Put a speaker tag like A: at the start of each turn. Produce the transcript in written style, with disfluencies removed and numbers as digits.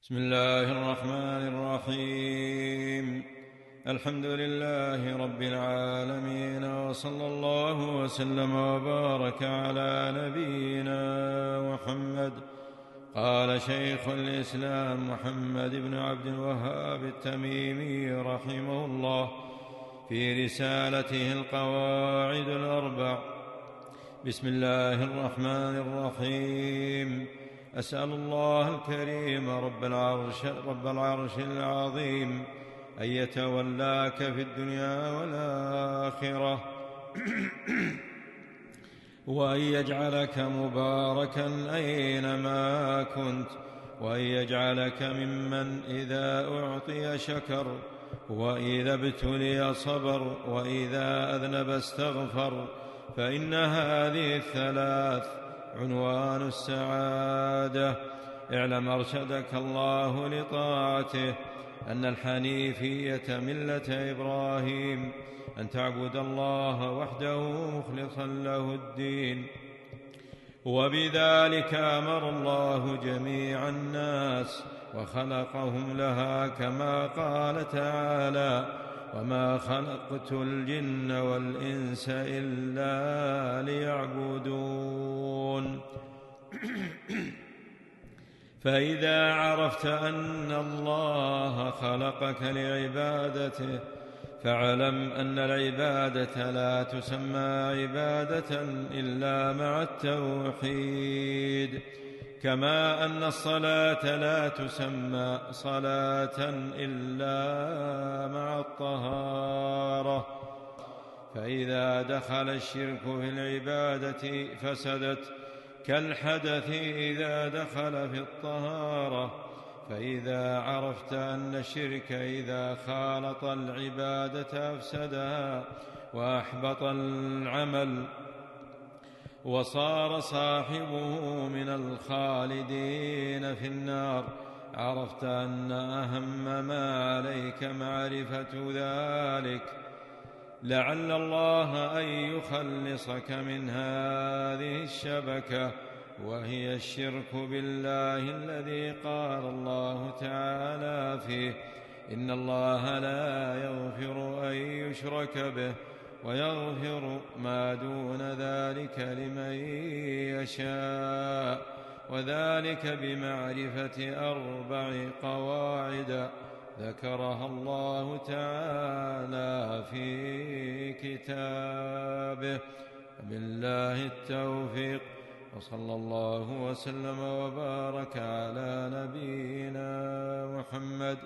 A: بسم الله الرحمن الرحيم. الحمد لله رب العالمين، وصلى الله وسلم وبارك على نبينا محمد. قال شيخ الإسلام محمد بن عبد الوهاب التميمي رحمه الله في رسالته القواعد الأربع: بسم الله الرحمن الرحيم. أسأل الله الكريم رب العرش العظيم أن يتولاك في الدنيا والآخرة وأن يجعلك مباركا أينما كنت، وأن يجعلك ممن إذا أعطي شكر، وإذا ابتلي صبر، وإذا أذنب استغفر، فإن هذه الثلاث عنوان السعادة. اعلم أرشدك الله لطاعته أن الحنيفية ملة إبراهيم، أن تعبد الله وحده مخلصا له الدين، وبذلك أمر الله جميع الناس وخلقهم لها، كما قال تعالى: وما خلقت الجن والإنس إلا ليعبدون. فإذا عرفت أن الله خلقك لعبادته، فاعلم أن العبادة لا تسمى عبادة إلا مع التوحيد، كما أن الصلاة لا تسمى صلاة إلا مع الطهارة. فإذا دخل الشرك في العبادة فسدت، كالحدث إذا دخل في الطهارة. فإذا عرفت أن الشرك إذا خالط العبادة أفسدها وأحبط العمل، وصار صاحبه من الخالدين في النار، عرفت أن أهم ما عليك معرفة ذلك، لعل الله أن يخلصك من هذه الشبكة، وهي الشرك بالله، الذي قال الله تعالى فيه: إن الله لا يغفر أن يشرك به ويغفر ما دون ذلك لمن يشاء، وذلك بمعرفة 4 قواعد ذكرها الله تعالى في كتابه. بالله التوفيق، وصلى الله وسلم وبارك على نبينا محمد.